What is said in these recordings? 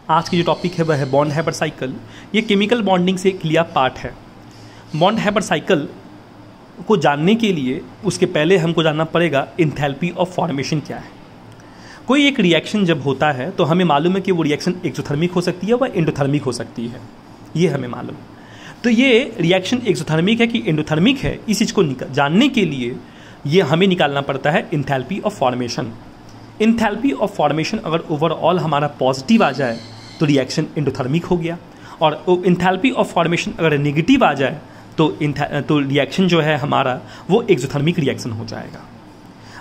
आज की जो टॉपिक है वह है बॉन्ड हैबर साइकिल। ये केमिकल बॉन्डिंग से एक लिया पार्ट है। बॉन्ड हैबर साइकिल को जानने के लिए उसके पहले हमको जानना पड़ेगा इंथैल्पी ऑफ फॉर्मेशन क्या है। कोई एक रिएक्शन जब होता है तो हमें मालूम है कि वो रिएक्शन एक्सोथर्मिक हो सकती है व एंडोथर्मिक हो सकती है, ये हमें मालूम। तो ये रिएक्शन एक्सोथर्मिक है कि एंडोथर्मिक है, इस चीज़ को जानने के लिए ये हमें निकालना पड़ता है enthalpy of formation. Enthalpy of formation अगर ओवरऑल हमारा पॉजिटिव आ जाए तो रिएक्शन एंडोथर्मिक हो गया, और इंथैल्पी ऑफ फॉर्मेशन अगर नेगेटिव आ जाए तो रिएक्शन जो है हमारा वो एक्सोथर्मिक रिएक्शन हो जाएगा।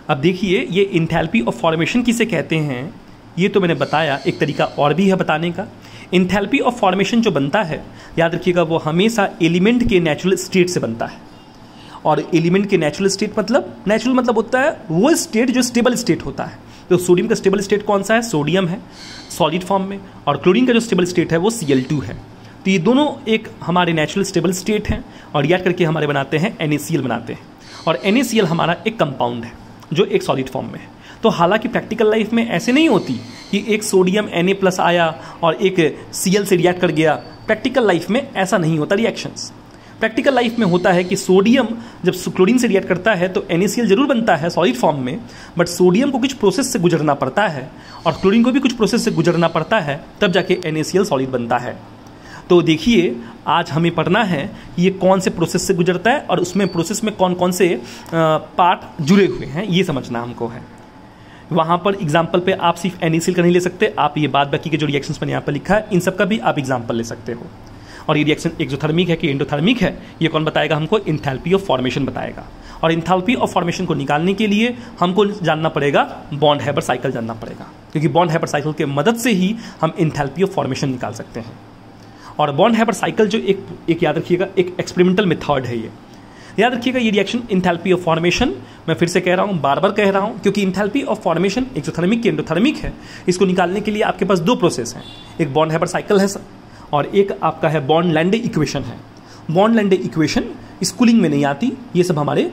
अब देखिए ये इंथैल्पी ऑफ फॉर्मेशन किसे कहते हैं, ये तो मैंने बताया, एक तरीका और भी है बताने का। इंथैल्पी ऑफ फॉर्मेशन जो बनता है, याद रखिएगा, वो हमेशा एलिमेंट के नेचुरल स्टेट से बनता है। और एलिमेंट के नेचुरल स्टेट नेचुरल मतलब होता है वो स्टेट जो स्टेबल स्टेट होता है। तो सोडियम का स्टेबल स्टेट कौन सा है, सोडियम है सॉलिड फॉर्म में, और क्लोरीन का जो स्टेबल स्टेट है वो Cl2 है। तो ये दोनों एक हमारे नेचुरल स्टेबल स्टेट हैं, और याद करके हमारे बनाते हैं NaCl बनाते हैं, और NaCl हमारा एक कंपाउंड है जो एक सॉलिड फॉर्म में है। तो हालांकि प्रैक्टिकल लाइफ में ऐसे नहीं होती कि एक सोडियम Na+ आया और एक Cl से रिएक्ट कर गया। प्रैक्टिकल लाइफ में ऐसा नहीं होता रिएक्शंस। प्रैक्टिकल लाइफ में होता है कि सोडियम जब क्लोरीन से रिएक्ट करता है तो NaCl जरूर बनता है सॉलिड फॉर्म में, बट सोडियम को कुछ प्रोसेस से गुजरना पड़ता है और क्लोरीन को भी कुछ प्रोसेस से गुजरना पड़ता है, तब जाके NaCl सॉलिड बनता है। तो देखिए आज हमें पढ़ना है कि ये कौन से प्रोसेस से गुजरता है और उसमें प्रोसेस में कौन कौन से पार्ट जुड़े हुए हैं, ये समझना हमको है। वहाँ पर एग्जाम्पल पे आप सिर्फ NaCl का नहीं ले सकते, आप ये बाद बाकी के जो रिएक्शंस मैंने यहाँ पर लिखा है इन सब का भी आप एग्जाम्पल ले सकते हो। और ये रिएक्शन एक्सोथर्मिक है कि एंडोथर्मिक है, ये कौन बताएगा हमको, इंथैल्पी ऑफ फॉर्मेशन बताएगा। और इंथैल्पी ऑफ फॉर्मेशन को निकालने के लिए हमको जानना पड़ेगा बॉन्ड हैबर साइकिल जानना पड़ेगा, क्योंकि बॉन्ड हैबर साइकिल के मदद से ही हम इंथैल्पी ऑफ फॉर्मेशन निकाल सकते हैं। और बॉन्ड हैबर साइकिल जो एक याद रखिएगा एक एक्सपेरिमेंटल मेथड है। ये याद रखिएगा, ये रिएक्शन इंथैल्पी ऑफ फॉर्मेशन, मैं फिर से कह रहा हूँ, बार बार कह रहा हूँ, क्योंकि इंथैल्पी ऑफ फॉर्मेशन एक्सोथर्मिक की एंडोथर्मिक है। इसको निकालने के लिए आपके पास दो प्रोसेस हैं, एक बॉन्ड हैबर साइकिल है और एक आपका है बॉन्ड लैंडे इक्वेशन है। बॉन्ड लैंडे इक्वेशन स्कूलिंग में नहीं आती, ये सब हमारे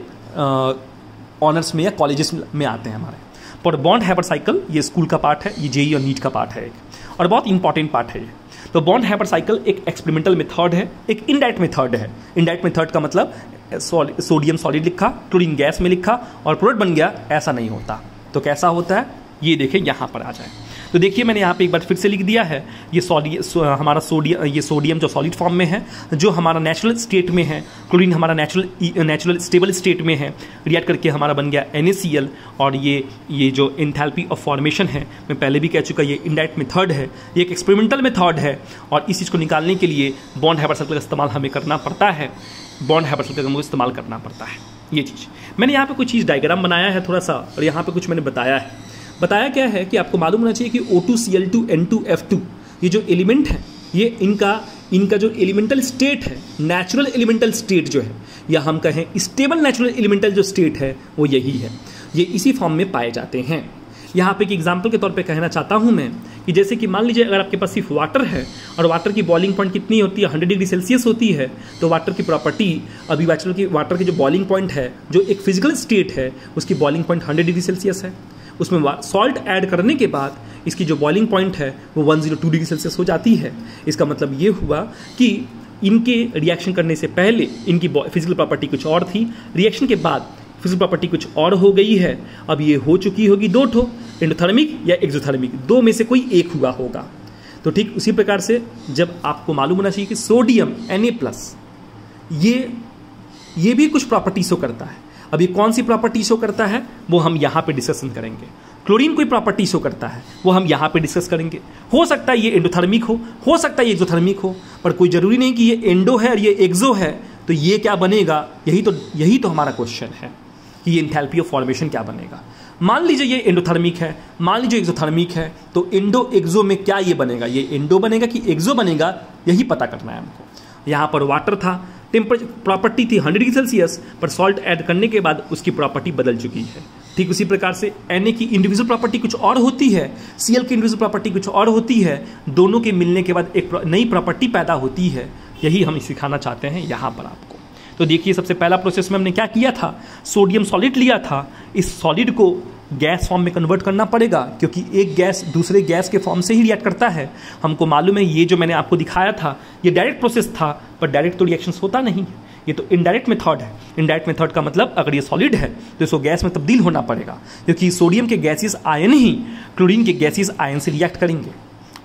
ऑनर्स में या कॉलेजेस में आते हैं हमारे। पर बॉन्ड हैबर साइकिल ये स्कूल का पार्ट है, ये जेईई और नीट का पार्ट है एक, और बहुत इंपॉर्टेंट पार्ट है ये। तो बॉन्ड हैबर साइकिल एक एक्सपेरिमेंटल मेथड है, एक इनडायरेक्ट मेथड है। इनडायरेक्ट मेथड का मतलब सोडियम सॉलिड लिखा, क्लोरीन गैस में लिखा और प्रोडक्ट बन गया, ऐसा नहीं होता। तो कैसा होता है ये देखें, यहाँ पर आ जाए। तो देखिए मैंने यहाँ पे एक बार फिर से लिख दिया है, ये हमारा सोडियम जो सॉलिड फॉर्म में है, जो हमारा नेचुरल स्टेट में है, क्लोरीन हमारा नेचुरल स्टेबल स्टेट में है, रिएक्ट करके हमारा बन गया NaCl। और ये जो इंथैल्पी ऑफ फॉर्मेशन है, मैं पहले भी कह चुका, ये इनडायरेक्ट मेथड है, ये एक एक्सपेरिमेंटल मेथड है। और इस चीज़ को निकालने के लिए बॉन्ड हैबर साइकिल का इस्तेमाल हमें करना पड़ता है, बॉन्ड हैबर साइकिल का इस्तेमाल करना पड़ता है। ये चीज़ मैंने यहाँ पे कुछ चीज़ डायग्राम बनाया है थोड़ा सा, और यहाँ पे कुछ मैंने बताया क्या है कि आपको मालूम होना चाहिए कि O2 Cl2 N2 F2 ये जो एलिमेंट है, ये इनका जो एलिमेंटल स्टेट है, नेचुरल एलिमेंटल स्टेट जो है, या हम कहें स्टेबल नेचुरल एलिमेंटल जो स्टेट है, वो यही है। ये इसी फॉर्म में पाए जाते हैं। यहाँ पे एक एग्जाम्पल के तौर पे कहना चाहता हूँ मैं कि जैसे कि मान लीजिए अगर आपके पास सिर्फ वाटर है और वाटर की बॉइलिंग पॉइंट कितनी होती है, 100 डिग्री सेल्सियस होती है, तो वाटर की प्रॉपर्टी अभी वाटर की जो बॉइलिंग पॉइंट है, जो एक फिजिकल स्टेट है, उसकी बॉइलिंग पॉइंट 100 डिग्री सेल्सियस है। उसमें सॉल्ट ऐड करने के बाद इसकी जो बॉइलिंग पॉइंट है वो 102 डिग्री सेल्सियस हो जाती है। इसका मतलब ये हुआ कि इनके रिएक्शन करने से पहले इनकी फिजिकल प्रॉपर्टी कुछ और थी, रिएक्शन के बाद फिजिकल प्रॉपर्टी कुछ और हो गई है। अब ये हो चुकी होगी दो ठो, एंडोथर्मिक या एक्सोथर्मिक, दो में से कोई एक हुआ होगा। तो ठीक उसी प्रकार से जब आपको मालूम होना चाहिए कि सोडियम Na+ ये भी कुछ प्रॉपर्टी शो करता है। अभी कौन सी प्रॉपर्टी शो करता है वो हम यहाँ पे डिस्कशन करेंगे। क्लोरीन कोई प्रॉपर्टी शो करता है वो हम यहाँ पे डिस्कस करेंगे। हो सकता है ये एंडोथर्मिक हो सकता है ये एक्सोथर्मिक हो, पर कोई जरूरी नहीं कि ये एंडो है और ये एक्सो है। तो ये क्या बनेगा, यही तो हमारा क्वेश्चन है कि ये इंथैल्पी ऑफ फॉर्मेशन क्या बनेगा। मान लीजिए ये एंडोथर्मिक है, मान लीजिए एक्सोथर्मिक है, तो एंडो एक्सो में क्या ये बनेगा, ये एंडो बनेगा कि एक्सो बनेगा, यही पता करना है हमको। यहाँ पर वाटर था, टेम्परेचर प्रॉपर्टी थी 100 डिग्री सेल्सियस, पर सॉल्ट ऐड करने के बाद उसकी प्रॉपर्टी बदल चुकी है। ठीक उसी प्रकार से Na की इंडिविजुअल प्रॉपर्टी कुछ और होती है, Cl की इंडिविजुअल प्रॉपर्टी कुछ और होती है, दोनों के मिलने के बाद एक नई प्रॉपर्टी पैदा होती है। यही हम सिखाना चाहते हैं यहाँ पर आपको। तो देखिए सबसे पहला प्रोसेस में हमने क्या किया था, सोडियम सॉलिड लिया था, इस सॉलिड को गैस फॉर्म में कन्वर्ट करना पड़ेगा, क्योंकि एक गैस दूसरे गैस के फॉर्म से ही रिएक्ट करता है। हमको मालूम है ये जो मैंने आपको दिखाया था ये डायरेक्ट प्रोसेस था, पर डायरेक्ट तो रिएक्शंस होता नहीं, ये तो इनडायरेक्ट मेथड है। इनडायरेक्ट मेथड का मतलब अगर ये सॉलिड है तो इसको गैस में तब्दील होना पड़ेगा, क्योंकि सोडियम के गैसियस आयन ही क्लोरीन के गैसियस आयन से रिएक्ट करेंगे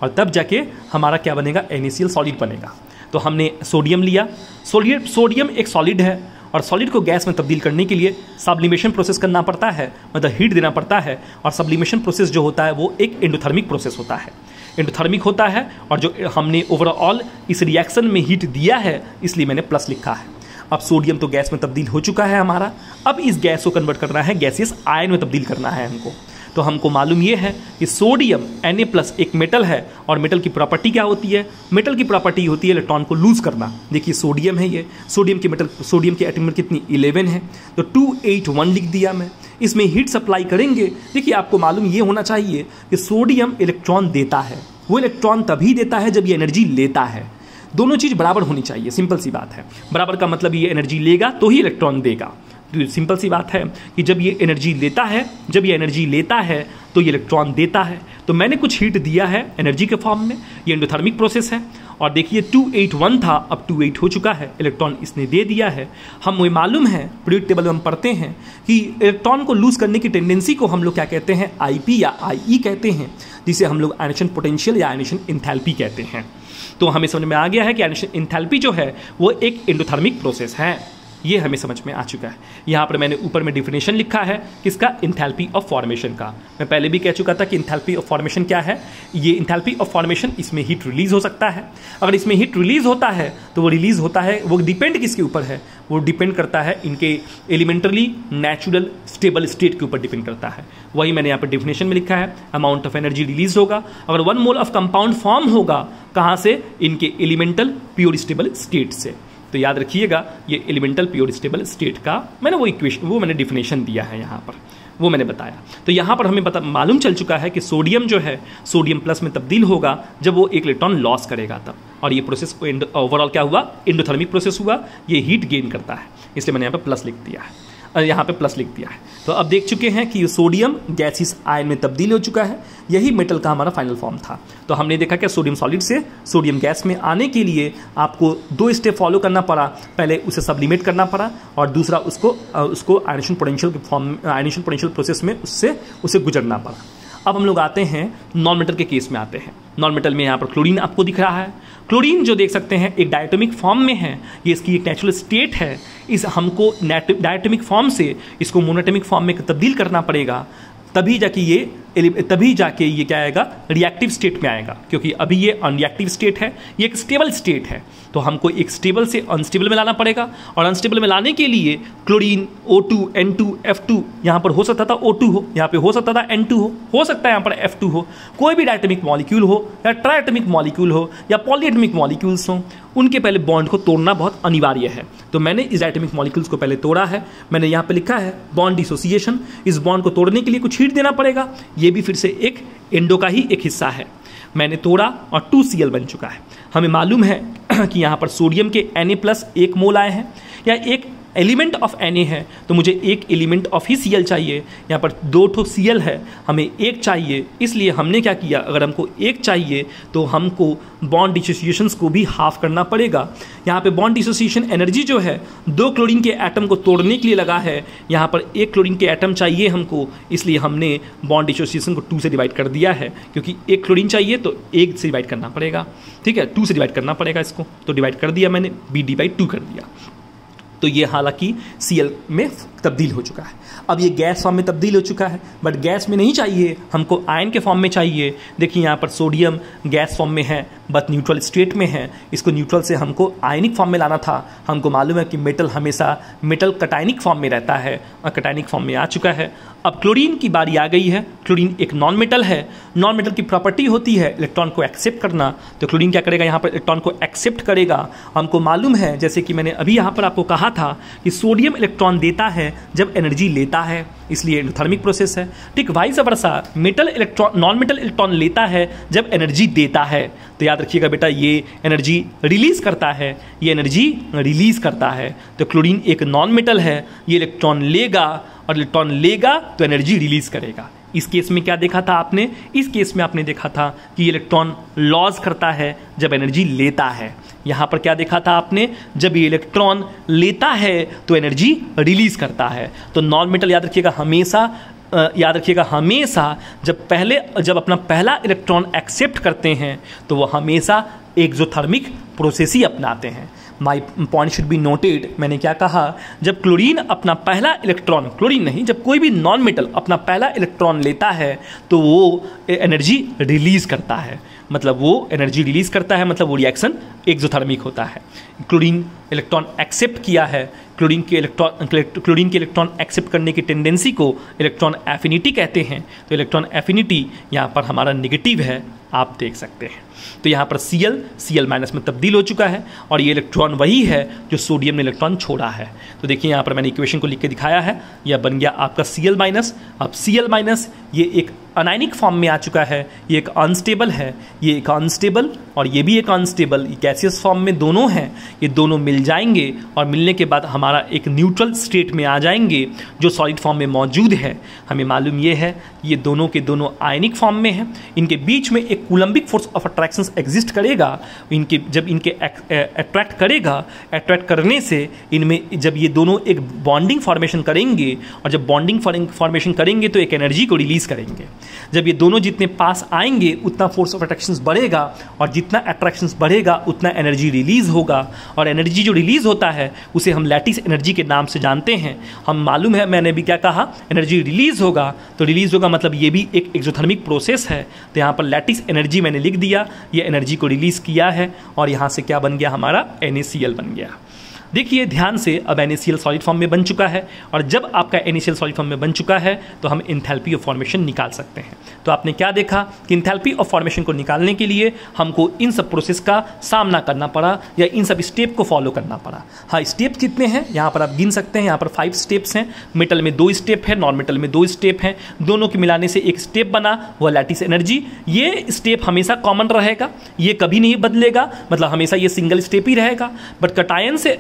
और तब जाके हमारा क्या बनेगा, NaCl सॉलिड बनेगा। तो हमने सोडियम लिया, सोडियम एक सॉलिड है और सॉलिड को गैस में तब्दील करने के लिए सब्लिमेशन प्रोसेस करना पड़ता है, मतलब हीट देना पड़ता है। और सब्लिमेशन प्रोसेस जो होता है वो एक एंडोथर्मिक प्रोसेस होता है, एंडोथर्मिक होता है। और जो हमने ओवरऑल इस रिएक्शन में हीट दिया है इसलिए मैंने प्लस लिखा है। अब सोडियम तो गैस में तब्दील हो चुका है हमारा, अब इस गैस को कन्वर्ट करना है, गैसियस आयन में तब्दील करना है हमको। तो हमको मालूम ये है कि सोडियम Na+ एक मेटल है, और मेटल की प्रॉपर्टी क्या होती है, मेटल की प्रॉपर्टी होती है इलेक्ट्रॉन को लूज करना। देखिए सोडियम है ये, सोडियम की एटम नंबर कितनी 11 है, तो 281 लिख दिया मैं। इसमें हीट सप्लाई करेंगे, देखिए आपको मालूम ये होना चाहिए कि सोडियम इलेक्ट्रॉन देता है, वो इलेक्ट्रॉन तभी देता है जब ये एनर्जी लेता है। दोनों चीज़ बराबर होनी चाहिए, सिंपल सी बात है। बराबर का मतलब ये एनर्जी लेगा तो ही इलेक्ट्रॉन देगा। तो सिंपल सी बात है कि जब ये एनर्जी लेता है तो ये इलेक्ट्रॉन देता है। तो मैंने कुछ हीट दिया है एनर्जी के फॉर्म में, ये एंडोथर्मिक प्रोसेस है। और देखिए 281 था, अब 28 हो चुका है, इलेक्ट्रॉन इसने दे दिया है। हमें मालूम है, पीरियोडिक टेबल में हम पढ़ते हैं कि इलेक्ट्रॉन को लूज करने की टेंडेंसी को हम लोग क्या कहते हैं, IP या IE कहते हैं, जिसे हम लोग आयनेशन पोटेंशियल या आयनेशन एंथैल्पी कहते हैं। तो हमें समझ में आ गया है कि आयनेशन एंथैल्पी जो है वो एक एंडोथर्मिक प्रोसेस है, ये हमें समझ में आ चुका है। यहाँ पर मैंने ऊपर में डिफिनेशन लिखा है किसका, एंथैल्पी ऑफ फॉर्मेशन का। मैं पहले भी कह चुका था कि एंथैल्पी ऑफ फॉर्मेशन क्या है। ये एंथैल्पी ऑफ फॉर्मेशन, इसमें हीट रिलीज हो सकता है। अगर इसमें हीट रिलीज होता है तो वो रिलीज होता है, वो डिपेंड किसके ऊपर है, वो डिपेंड करता है इनके एलिमेंटरी नेचुरल स्टेबल स्टेट के ऊपर डिपेंड करता है। वही मैंने यहाँ पर डिफिनेशन में लिखा है, अमाउंट ऑफ एनर्जी रिलीज होगा अगर 1 मोल ऑफ कंपाउंड फॉर्म होगा, कहाँ से, इनके एलिमेंटल प्योर स्टेबल स्टेट से। तो याद रखिएगा ये एलिमेंटल प्योर स्टेबल स्टेट का मैंने वो इक्वेशन, वो मैंने डिफिनेशन दिया है यहाँ पर, वो मैंने बताया। तो यहाँ पर हमें मालूम चल चुका है कि सोडियम जो है सोडियम प्लस में तब्दील होगा जब वो एक इलेक्ट्रॉन लॉस करेगा तब। और ये प्रोसेस ओवरऑल क्या हुआ, एंडोथर्मिक प्रोसेस हुआ, ये हीट गेन करता है, इसलिए मैंने यहाँ पर प्लस लिख दिया है, यहाँ पे प्लस लिख दिया है। तो अब देख चुके हैं कि सोडियम गैसियस आयन में तब्दील हो चुका है, यही मेटल का हमारा फाइनल फॉर्म था। तो हमने देखा कि सोडियम सॉलिड से सोडियम गैस में आने के लिए आपको 2 स्टेप फॉलो करना पड़ा। पहले उसे सब्लिमेट करना पड़ा और दूसरा उसको आयनेशन पोटेंशियल के फॉर्म, आयनेशन पोटेंशियल प्रोसेस में उसे गुजरना पड़ा। अब हम लोग आते हैं नॉन मेटल के केस में आते हैं। नॉन मेटल में यहाँ पर क्लोरीन आपको दिख रहा है। क्लोरीन जो देख सकते हैं एक डायटोमिक फॉर्म में है, ये इसकी एक नेचुरल स्टेट है। इस हमको डायटोमिक फॉर्म से इसको मोनोटोमिक फॉर्म में तब्दील करना पड़ेगा, तभी जाके ये क्या आएगा, रिएक्टिव स्टेट में आएगा। क्योंकि अभी ये अनरिएक्टिव स्टेट है, ये एक स्टेबल स्टेट है, तो हमको एक स्टेबल से अनस्टेबल में लाना पड़ेगा। और अनस्टेबल में लाने के लिए क्लोरीन O2 N2 F2, यहाँ पर हो सकता था O2 हो, यहाँ पे हो सकता था N2 हो सकता है यहाँ पर F2 हो। कोई भी डायटोमिक मॉलिक्यूल हो या ट्राइएटोमिक मॉलिक्यूल हो या पॉलीएटोमिक मॉलिक्यूल्स हों, उनके पहले बॉन्ड को तोड़ना बहुत अनिवार्य है। तो मैंने इस डायटोमिक मॉलिक्यूल्स को पहले तोड़ा है, मैंने यहाँ पे लिखा है बॉन्ड डिसोसिएशन। इस बॉन्ड को तोड़ने के लिए कुछ हीट देना पड़ेगा, ये भी फिर से एक एंडो का ही एक हिस्सा है। मैंने तोड़ा और 2Cl बन चुका है। हमें मालूम है कि यहाँ पर सोडियम के Na+ 1 मोल आए हैं, या एक एलिमेंट ऑफ Na है, तो मुझे एक एलिमेंट ऑफ ही Cl चाहिए। यहाँ पर 2 ठो Cl है, हमें एक चाहिए, इसलिए हमने क्या किया, अगर हमको एक चाहिए तो हमको बॉन्ड डिसोसिएशंस को भी हाफ करना पड़ेगा। यहाँ पे बॉन्ड डिसोसिएशन एनर्जी जो है 2 क्लोरीन के एटम को तोड़ने के लिए लगा है, यहाँ पर 1 क्लोरीन के एटम चाहिए हमको, इसलिए हमने बॉन्ड डिसोसिएशन को 2 से डिवाइड कर दिया है। क्योंकि 1 क्लोरीन चाहिए तो 1 से डिवाइड करना पड़ेगा, ठीक है, 2 से डिवाइड करना पड़ेगा इसको, तो डिवाइड कर दिया मैंने, BD/2 कर दिया। तो ये हालांकि Cl में तब्दील हो चुका है। अब ये गैस फॉर्म में तब्दील हो चुका है, बट गैस में नहीं चाहिए, हमको आयन के फॉर्म में चाहिए। देखिए यहाँ पर सोडियम गैस फॉर्म में है, बट न्यूट्रल स्टेट में है, इसको न्यूट्रल से हमको आयनिक फॉर्म में लाना था। हमको मालूम है कि मेटल हमेशा मेटल कटायनिक फॉर्म में रहता है, और कटायनिक फॉर्म में आ चुका है। अब क्लोरीन की बारी आ गई है। क्लोरीन एक नॉन मेटल है, नॉन मेटल की प्रॉपर्टी होती है इलेक्ट्रॉन को एक्सेप्ट करना। तो क्लोरीन क्या करेगा, यहाँ पर इलेक्ट्रॉन को एक्सेप्ट करेगा। हमको मालूम है, जैसे कि मैंने अभी यहाँ पर आपको कहा था कि सोडियम इलेक्ट्रॉन देता है जब एनर्जी लेता है, इसलिए एंडोथर्मिक प्रोसेस है। ठीक vice versa metal electron, non metal electron लेता है जब एनर्जी देता है। तो याद रखिएगा बेटा, ये एनर्जी रिलीज करता है, ये एनर्जी रिलीज करता है। तो क्लोरीन एक नॉन मेटल है, ये इलेक्ट्रॉन लेगा और इलेक्ट्रॉन लेगा तो एनर्जी रिलीज करेगा। इस केस में क्या देखा था आपने? इस केस में आपने देखा था कि इलेक्ट्रॉन लॉस करता है जब एनर्जी लेता है। यहाँ पर क्या देखा था आपने? जब ये इलेक्ट्रॉन लेता है तो एनर्जी रिलीज करता है। तो नॉन मेटल याद रखिएगा हमेशा जब अपना पहला इलेक्ट्रॉन एक्सेप्ट करते हैं तो वो हमेशा एक्सोथर्मिक प्रोसेस ही अपनाते हैं। My point should be noted. मैंने क्या कहा? जब क्लोरीन अपना पहला इलेक्ट्रॉन, क्लोरीन नहीं, जब कोई भी नॉन मेटल अपना पहला इलेक्ट्रॉन लेता है तो वो एनर्जी रिलीज करता है, मतलब वो एनर्जी रिलीज करता है, मतलब वो रिएक्शन एक्सोथर्मिक होता है। क्लोरीन इलेक्ट्रॉन एक्सेप्ट किया है, क्लोरीन के इलेक्ट्रॉन एक्सेप्ट करने की टेंडेंसी को इलेक्ट्रॉन एफिनिटी कहते हैं। तो इलेक्ट्रॉन एफिनिटी यहाँ पर हमारा नेगेटिव है, आप देख सकते हैं। तो यहाँ पर Cl माइनस में तब्दील हो चुका है और ये इलेक्ट्रॉन वही है जो सोडियम ने इलेक्ट्रॉन छोड़ा है। तो देखिए यहाँ पर मैंने इक्वेशन को लिख के दिखाया है, यह बन गया आपका Cl माइनस। अब Cl माइनस ये एक अनायनिक फॉर्म में आ चुका है, ये एक अनस्टेबल है, ये एक अनस्टेबल और ये भी एक अनस्टेबल, गैसियस फॉर्म में दोनों हैं। ये दोनों मिल जाएंगे और मिलने के बाद हमारा एक न्यूट्रल स्टेट में आ जाएंगे जो सॉलिड फॉर्म में मौजूद है। हमें मालूम ये है ये दोनों के दोनों आयनिक फॉर्म में हैं। इनके बीच में एक Coulombic force of attraction exist करेगा। जब इनके अट्रैक्ट करने से इनमें जब ये दोनों एक बॉन्डिंग फॉर्मेशन करेंगे और जब बॉन्डिंग फॉर्मेशन करेंगे तो एक एनर्जी को रिलीज करेंगे। जब ये दोनों जितने पास आएंगे उतना फोर्स ऑफ अट्रैक्शन बढ़ेगा और जितना अट्रैक्शन बढ़ेगा उतना एनर्जी रिलीज होगा और एनर्जी जो रिलीज होता है उसे हम लैटिस एनर्जी के नाम से जानते हैं। हम मालूम है, मैंने भी क्या कहा, एनर्जी रिलीज होगा तो रिलीज होगा मतलब ये भी एक एक्सोथर्मिक प्रोसेस है। तो यहाँ पर लैटिस एनर्जी मैंने लिख दिया, ये एनर्जी को रिलीज किया है और यहाँ से क्या बन गया हमारा? NaCl बन गया। देखिए ध्यान से, अब NaCl सॉलिड फॉर्म में बन चुका है और जब आपका NaCl सॉलिड फॉर्म में बन चुका है तो हम एंथैल्पी ऑफ फॉर्मेशन निकाल सकते हैं। तो आपने क्या देखा कि एंथैल्पी ऑफ फॉर्मेशन को निकालने के लिए हमको इन सब प्रोसेस का सामना करना पड़ा या इन सब स्टेप को फॉलो करना पड़ा। हाँ, स्टेप कितने हैं यहाँ पर आप गिन सकते हैं। यहाँ पर 5 स्टेप्स हैं। मेटल में 2 स्टेप है, नॉन मेटल में 2 स्टेप हैं, दोनों के मिलाने से एक स्टेप बना, वह लैटिस एनर्जी। ये स्टेप हमेशा कॉमन रहेगा, ये कभी नहीं बदलेगा, मतलब हमेशा ये सिंगल स्टेप ही रहेगा। बट कटायन से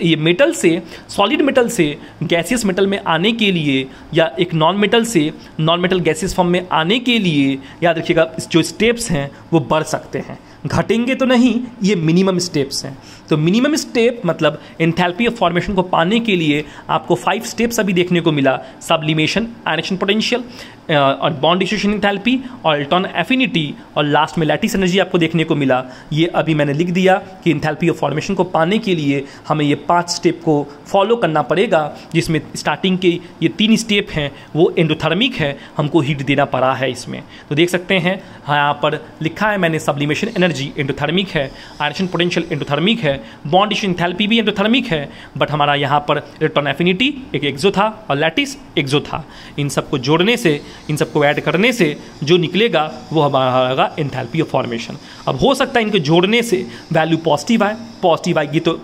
ये मेटल से, सॉलिड मेटल से गैसियस मेटल में आने के लिए या एक नॉन मेटल से नॉन मेटल गैसियस फॉर्म में आने के लिए याद रखिएगा जो स्टेप्स हैं वो बढ़ सकते हैं, घटेंगे तो नहीं, ये मिनिमम स्टेप्स हैं। तो मिनिमम स्टेप मतलब एंथैल्पी ऑफ फॉर्मेशन को पाने के लिए आपको 5 स्टेप्स अभी देखने को मिला। सब्लिमेशन, आयनेशन पोटेंशियल और बॉन्ड डिस्ट्रीब्यूशन एंथैल्पी और इलेक्ट्रॉन एफिनिटी और लास्ट में लैटिस एनर्जी आपको देखने को मिला। ये अभी मैंने लिख दिया कि एंथैल्पी ऑफ फॉर्मेशन को पाने के लिए हमें ये 5 स्टेप को फॉलो करना पड़ेगा, जिसमें स्टार्टिंग के ये 3 स्टेप हैं वो एंडोथर्मिक है, हमको हीट देना पड़ा है इसमें। तो देख सकते हैं यहाँ पर लिखा है मैंने, सब्लिमेशन एनर्जी एंडोथर्मिक है, आयनेशन पोटेंशियल एंडोथर्मिक है, बॉन्ड डिस्ट्रीब्यूशन एंथैल्पी भी एंडोथर्मिक है, बट हमारा यहाँ पर इलेक्ट्रॉन एफिनिटी एक एक्सो था और लैटिस एक्सो था। इन सबको जोड़ने से, इन सबको ऐड करने से जो निकलेगा वो हमारा एंथैल्पी ऑफ फॉर्मेशन। अब हो सकता है इनको जोड़ने से वैल्यू पॉजिटिव आएगी तो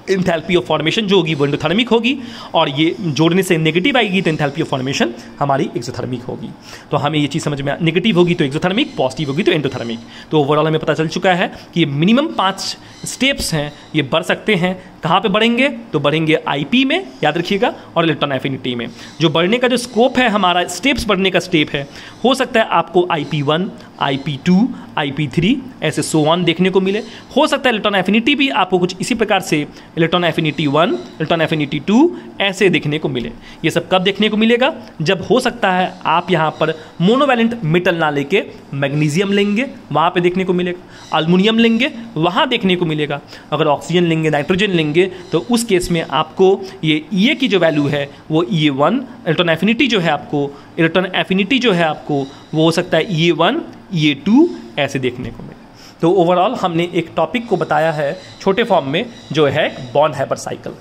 एंथैल्पी ऑफ फॉर्मेशन जो होगी वो एंडोथर्मिक होगी, और ये जोड़ने से नेगेटिव आएगी तो एंथैल्पी ऑफ फॉर्मेशन हमारी एक्सोथर्मिक होगी। तो हमें ये चीज़ समझ में, नेगेटिव होगी तो एक्सोथर्मिक, पॉजिटिव होगी तो एंडोथर्मिक। तो ओवरऑल हमें पता चल चुका है कि ये मिनिमम 5 स्टेप्स हैं, ये बढ़ सकते हैं। कहाँ पे बढ़ेंगे? तो बढ़ेंगे IP में, याद रखिएगा, और इलेक्ट्रॉन एफिनिटी में। जो बढ़ने का जो स्कोप है हमारा, स्टेप्स बढ़ने का स्टेप है, हो सकता है आपको IP1, IP2, IP3 ऐसे सो ऑन देखने को मिले। हो सकता है इलेक्ट्रॉन एफिनिटी भी आपको कुछ इसी प्रकार से इलेक्ट्रॉन एफिनिटी 1, इलेक्ट्रॉन एफिनिटी 2 ऐसे देखने को मिले। ये सब कब देखने को मिलेगा? जब हो सकता है आप यहाँ पर मोनोवैलेंट मेटल ना लेके मैग्नीशियम लेंगे, वहाँ पे देखने को मिलेगा। एल्युमिनियम लेंगे, वहाँ देखने को मिलेगा। अगर ऑक्सीजन लेंगे, नाइट्रोजन लेंगे, तो उस केस में आपको ये की जो वैल्यू है वो E1, इलेक्ट्रॉन एफिनिटी जो है आपको वो हो सकता है E1, E2 ऐसे देखने को मिले। तो ओवरऑल हमने एक टॉपिक को बताया है छोटे फॉर्म में, जो है बॉन्ड हाइपर साइकिल।